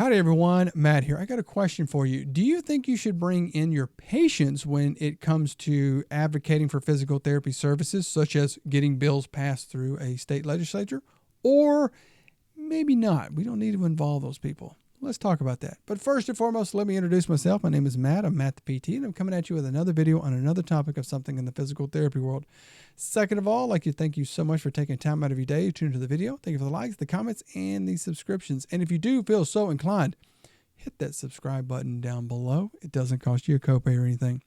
Howdy everyone, Matt here. I got a question for you. Do you think you should bring in your patients when it comes to advocating for physical therapy services, such as getting bills passed through a state legislature? Or maybe not. We don't need to involve those people. Let's talk about that. But first and foremost, let me introduce myself. My name is Matt. I'm Matt the PT, and I'm coming at you with another video on another topic of something in the physical therapy world. Second of all, I'd like to thank you so much for taking time out of your day to tune into the video. Thank you for the likes, the comments, and the subscriptions. And if you do feel so inclined, hit that subscribe button down below. It doesn't cost you a copay or anything.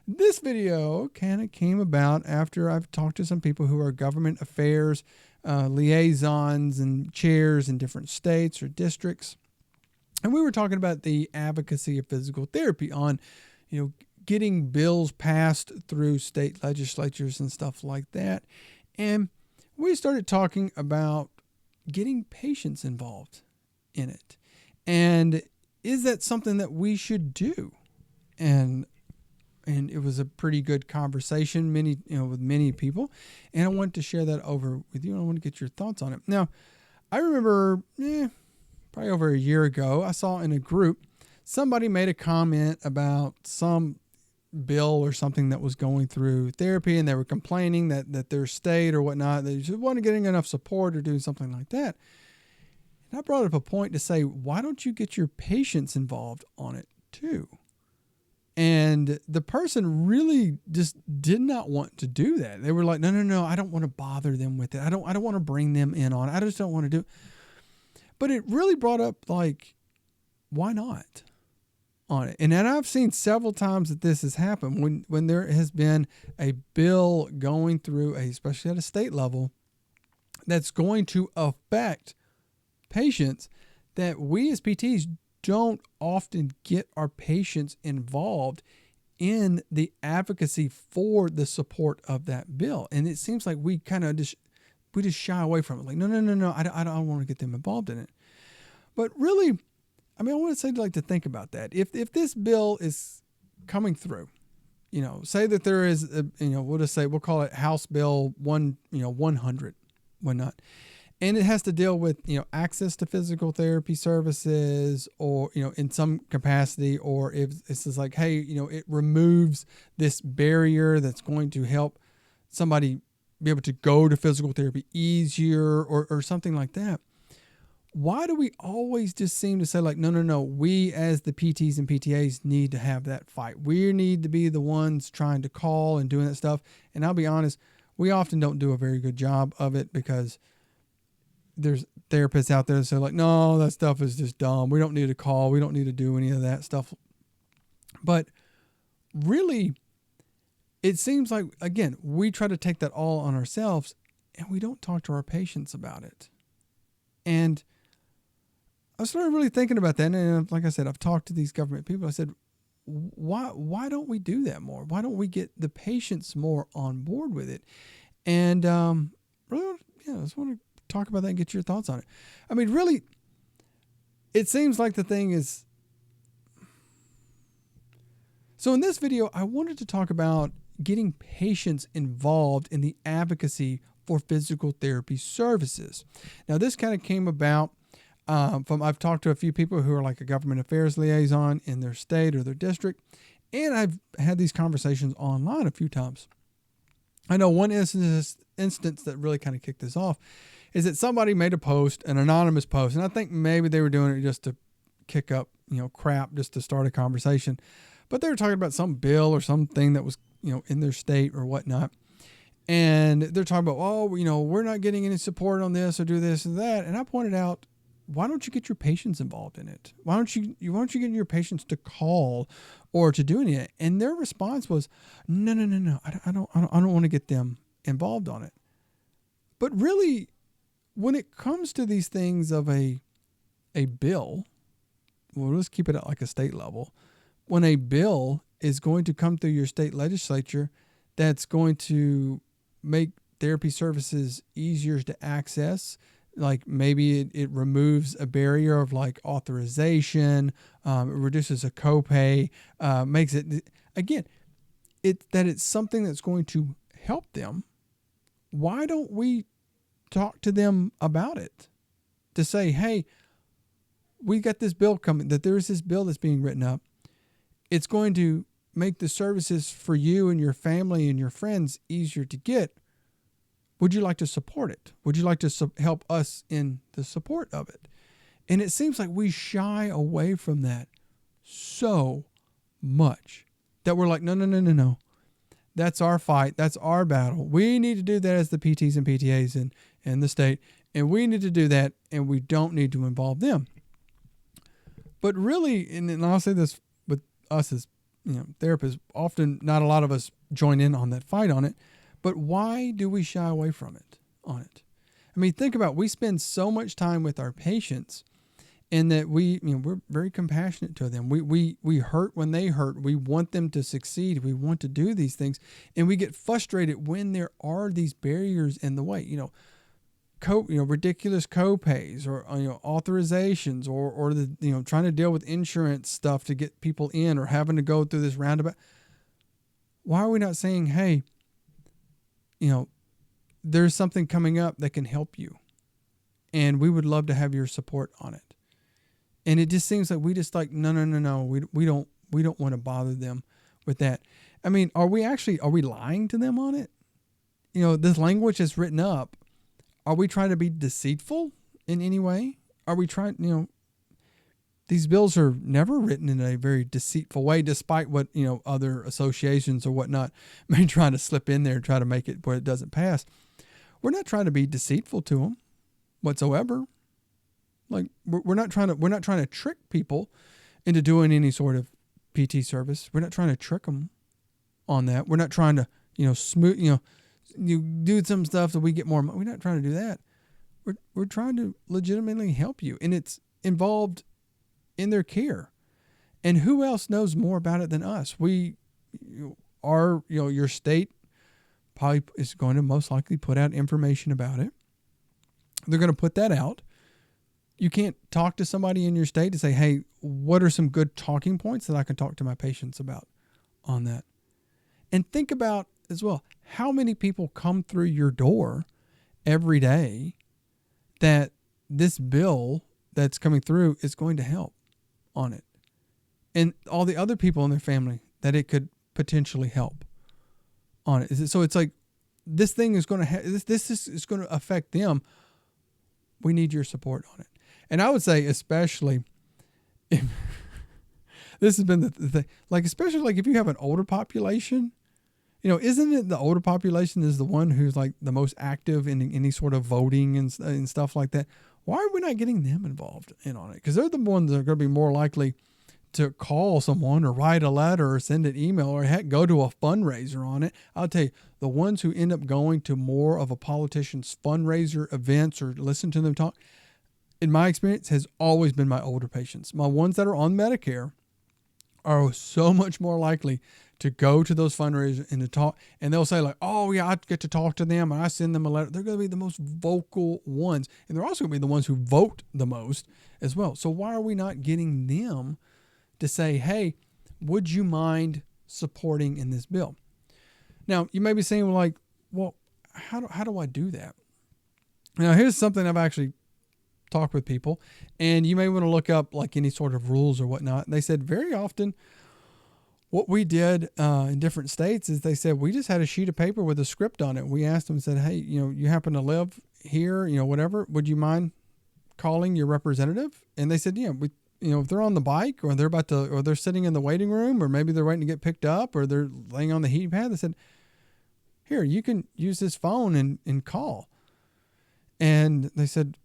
This video kind of came about after I've talked to some people who are government affairs liaisons and chairs in different states or districts. And we were talking about the advocacy of physical therapy on, getting bills passed through state legislatures and stuff like that. And we started talking about getting patients involved in it. And is that something that we should do? And it was a pretty good conversation, with many people. And I wanted to share that over with you. And I want to get your thoughts on it. Now, I remember, probably over a year ago, I saw in a group, somebody made a comment about some bill or something that was going through therapy, and they were complaining that their state or whatnot, they just wasn't getting enough support or doing something like that. And I brought up a point to say, why don't you get your patients involved on it too? And the person really just did not want to do that. They were like, no, I don't want to bother them with it. I don't want to bring them in on it. I just don't want to do it. But it really brought up, why not on it? And then I've seen several times that this has happened when there has been a bill going through, especially at a state level, that's going to affect patients, that we as PTs don't often get our patients involved in the advocacy for the support of that bill. And it seems like we kind of just shy away from it. Like, no, I don't want to get them involved in it. But really, I want to say, to think about that. If this bill is coming through, say that there is, we'll call it House Bill 100, whatnot. And it has to deal with, access to physical therapy services, or, in some capacity, or if this is like, hey, it removes this barrier that's going to help somebody be able to go to physical therapy easier, or something like that. Why do we always just seem to say no, we as the PTs and PTAs need to have that fight. We need to be the ones trying to call and doing that stuff. And I'll be honest, we often don't do a very good job of it, because there's therapists out there that say no, that stuff is just dumb. We don't need to call. We don't need to do any of that stuff. But really, it seems like, again, we try to take that all on ourselves, and we don't talk to our patients about it. And I started really thinking about that. And like I said, I've talked to these government people. I said, why don't we do that more? Why don't we get the patients more on board with it? And really, I just want to talk about that and get your thoughts on it. Really, it seems like the thing is... So in this video, I wanted to talk about getting patients involved in the advocacy for physical therapy services. Now, this kind of came about I've talked to a few people who are like a government affairs liaison in their state or their district, and I've had these conversations online a few times. I know one instance that really kind of kicked this off is that somebody made a post, an anonymous post, and I think maybe they were doing it just to kick up, crap, just to start a conversation. But they were talking about some bill or something that was, in their state or whatnot. And they're talking about, we're not getting any support on this or do this and that. And I pointed out, why don't you get your patients involved in it? Why don't you get your patients to call or to do any of it? And their response was, no. I don't want to get them involved on it. But really, when it comes to these things of a bill, well, let's keep it at like a state level. When a bill is going to come through your state legislature, that's going to make therapy services easier to access. Like maybe it removes a barrier of authorization, it reduces a copay, makes it, again, it's something that's going to help them. Why don't we talk to them about it? To say, hey, we got this bill coming, that there is this bill that's being written up. It's going to make the services for you and your family and your friends easier to get. Would you like to support it? Would you like to help us in the support of it? And it seems like we shy away from that so much that we're like, no. That's our fight. That's our battle. We need to do that as the PTs and PTAs in the state. And we need to do that, and we don't need to involve them. But really, and I'll say this with us as therapists, often not a lot of us join in on that fight on it. But why do we shy away from it on it? I mean, think about it. We spend so much time with our patients, and that we're very compassionate to them. We hurt when they hurt. We want them to succeed. We want to do these things, and we get frustrated when there are these barriers in the way. Ridiculous co-pays or authorizations or the trying to deal with insurance stuff to get people in, or having to go through this roundabout. Why are we not saying, hey, there's something coming up that can help you, and we would love to have your support on it? And it just seems like we just like, no. We don't want to bother them with that. I mean, are we lying to them on it? This language is written up. Are we trying to be deceitful in any way? Are we trying, these bills are never written in a very deceitful way, despite what, other associations or whatnot may try to slip in there and try to make it where it doesn't pass. We're not trying to be deceitful to them whatsoever. Like we're not trying to trick people into doing any sort of PT service. We're not trying to trick them on that. We're not trying to, smooth, you do some stuff so we get more money. We're not trying to do that. We're trying to legitimately help you, and it's involved in their care. And who else knows more about it than us? Your state probably is going to most likely put out information about it. They're going to put that out. You can't talk to somebody in your state to say, hey, what are some good talking points that I can talk to my patients about on that? And think about as well, how many people come through your door every day that this bill that's coming through is going to help on it, and all the other people in their family that it could potentially help on it. So it's like, this thing is going to this is going to affect them. We need your support on it. And I would say, especially if this has been the thing, like, especially like if you have an older population, isn't it the older population is the one who's like the most active in any sort of voting and stuff like that? Why are we not getting them involved in on it? Because they're the ones that are going to be more likely to call someone or write a letter or send an email or heck, go to a fundraiser on it. I'll tell you, the ones who end up going to more of a politician's fundraiser events or listen to them talk, in my experience, has always been my older patients. My ones that are on Medicare are so much more likely to go to those fundraisers and to talk. And they'll say like, oh yeah, I get to talk to them and I send them a letter. They're going to be the most vocal ones. And they're also going to be the ones who vote the most as well. So why are we not getting them to say, hey, would you mind supporting in this bill? Now, you may be saying, well, how do I do that? Now, here's something I've actually talked with people, and you may want to look up like any sort of rules or whatnot. And they said very often what we did in different states is they said, we just had a sheet of paper with a script on it. We asked them and said, hey, you happen to live here, whatever, would you mind calling your representative? And they said, yeah, if they're on the bike or or they're sitting in the waiting room, or maybe they're waiting to get picked up, or they're laying on the heating pad, they said, here, you can use this phone and call. And they said,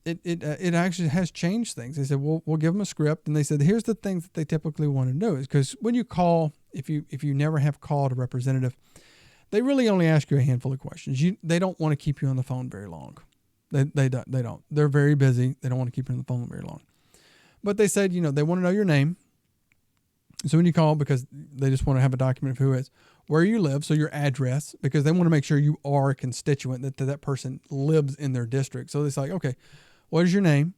it actually has changed things. They said, we'll give them a script. And they said, here's the things that they typically want to know is because when you call, if you never have called a representative, they really only ask you a handful of questions. They don't want to keep you on the phone very long. They don't. They're very busy. They don't want to keep you on the phone very long. But they said, they want to know your name. So when you call, because they just want to have a document of who it is, where you live, so your address, because they want to make sure you are a constituent, that person lives in their district. So it's like, okay, what is your name?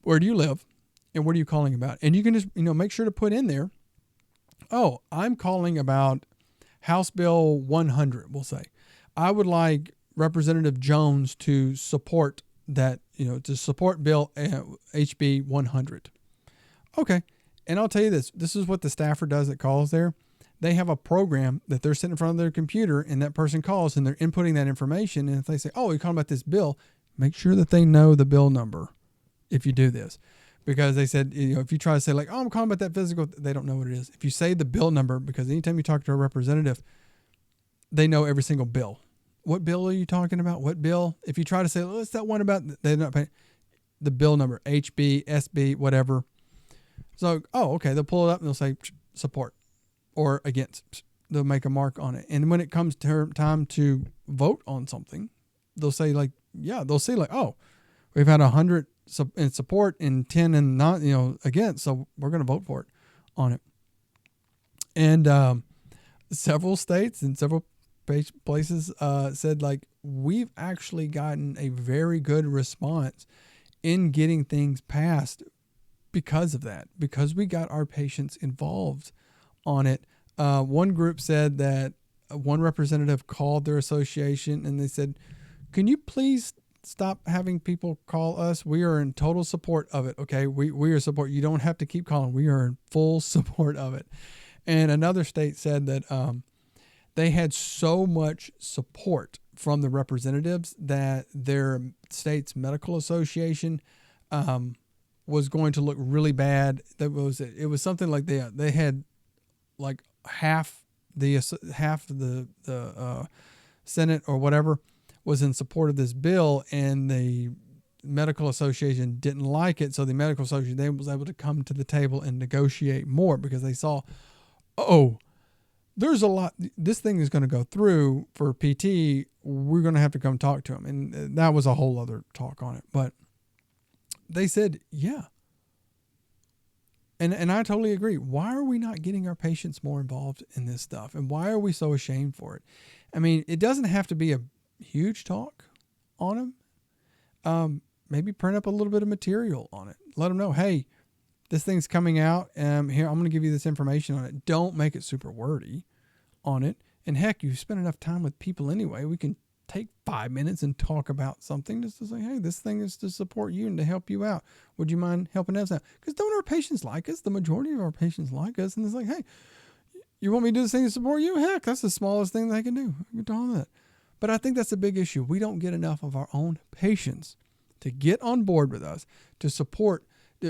Where do you live? And what are you calling about? And you can just, make sure to put in there, oh, I'm calling about House Bill 100, we'll say. I would like Representative Jones to support that, to support Bill HB 100. Okay. And I'll tell you this is what the staffer does that calls there. They have a program that they're sitting in front of their computer, and that person calls and they're inputting that information. And if they say, oh, you're calling about this bill, make sure that they know the bill number if you do this. Because they said, if you try to say like, oh, I'm calling about that physical, they don't know what it is. If you say the bill number, because anytime you talk to a representative, they know every single bill. What bill are you talking about? What bill? If you try to say, well, it's that one about, they're not paying the bill number, HB, SB, whatever. So, oh, okay. They'll pull it up and they'll say support or against. They'll make a mark on it. And when it comes to time to vote on something, they'll say like, they'll see like, oh, we've had 100 in support and 10 and not, against. So we're going to vote for it on it. And several states and several places said like, we've actually gotten a very good response in getting things passed because of that, because we got our patients involved on it. One group said that one representative called their association and they said, can you please stop having people call us? We are in total support of it. Okay. We are support. You don't have to keep calling. We are in full support of it. And another state said that they had so much support from the representatives that their state's medical association was going to look really bad. It was something like they had like half the Senate or whatever was in support of this bill, and the medical association didn't like it. So the medical association, they was able to come to the table and negotiate more because they saw, there's a lot, this thing is going to go through for PT. We're going to have to come talk to them. And that was a whole other talk on it, but they said, yeah. And I totally agree. Why are we not getting our patients more involved in this stuff? And why are we so ashamed for it? I mean, it doesn't have to be a huge talk on them. Maybe print up a little bit of material on it. Let them know, hey, this thing's coming out. Here, I'm going to give you this information on it. Don't make it super wordy on it. And heck, you've spent enough time with people anyway. We can take 5 minutes and talk about something just to say, hey, this thing is to support you and to help you out. Would you mind helping us out? Because don't our patients like us? The majority of our patients like us. And it's like, hey, you want me to do this thing to support you? Heck, that's the smallest thing they can do. You can tell that. But I think that's a big issue. We don't get enough of our own patients to get on board with us, to support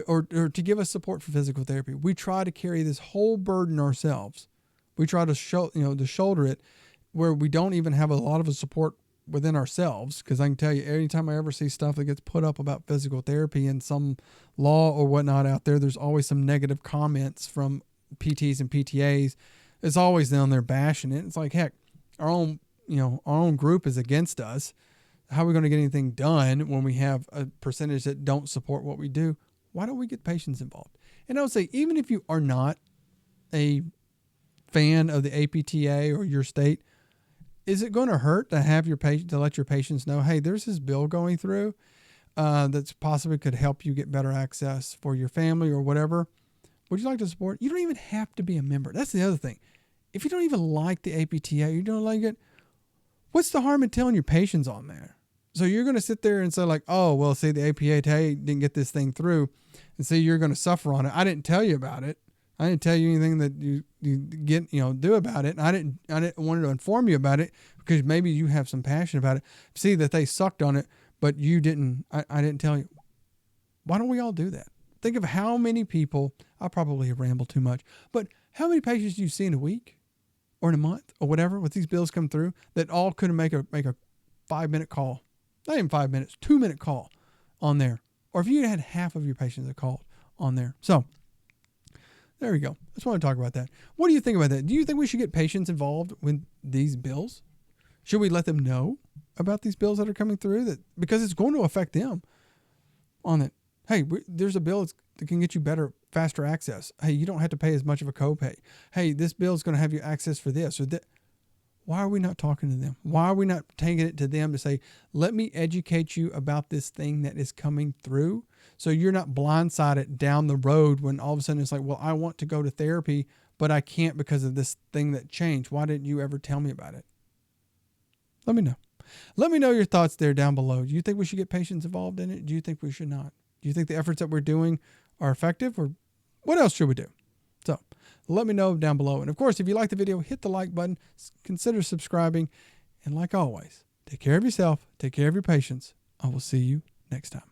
or to give us support for physical therapy. We try to carry this whole burden ourselves. We try to shoulder it where we don't even have a lot of a support within ourselves. Because I can tell you, anytime I ever see stuff that gets put up about physical therapy in some law or whatnot out there, there's always some negative comments from PTs and PTAs. It's always down there bashing it. It's like, heck, our own group is against us. How are we going to get anything done when we have a percentage that don't support what we do? Why don't we get patients involved? And I would say, even if you are not a fan of the APTA or your state, is it going to hurt to have to let your patients know, hey, there's this bill going through that's possibly could help you get better access for your family or whatever? Would you like to support? You don't even have to be a member. That's the other thing. If you don't even like the APTA, you don't like it, what's the harm in telling your patients on there? So you're going to sit there and say like, oh, well, see, the APTA didn't get this thing through, and so you're going to suffer on it. I didn't tell you about it. I didn't tell you anything that you get, do about it. And I didn't want to inform you about it because maybe you have some passion about it. See that they sucked on it, but you didn't. I didn't tell you. Why don't we all do that? Think of how many people. I probably have rambled too much, but how many patients do you see in a week or in a month or whatever with these bills come through that all could make a 5-minute call, not even 5 minutes, 2-minute call on there. Or if you had half of your patients that called on there. So there we go. I just want to talk about that. What do you think about that? Do you think we should get patients involved with these bills? Should we let them know about these bills that are coming through? Because it's going to affect them on it. Hey, there's a bill that can get you better, faster access. Hey, you don't have to pay as much of a copay. Hey, this bill is going to have you access for this or that. Why are we not talking to them? Why are we not taking it to them to say, let me educate you about this thing that is coming through so you're not blindsided down the road when all of a sudden it's like, well, I want to go to therapy, but I can't because of this thing that changed. Why didn't you ever tell me about it? Let me know. let me know your thoughts there down below. Do you think we should get patients involved in it? Do you think we should not? Do you think the efforts that we're doing are effective, or what else should we do? So let me know down below. And of course, if you like the video, hit the like button, consider subscribing. And like always, take care of yourself, take care of your patients. I will see you next time.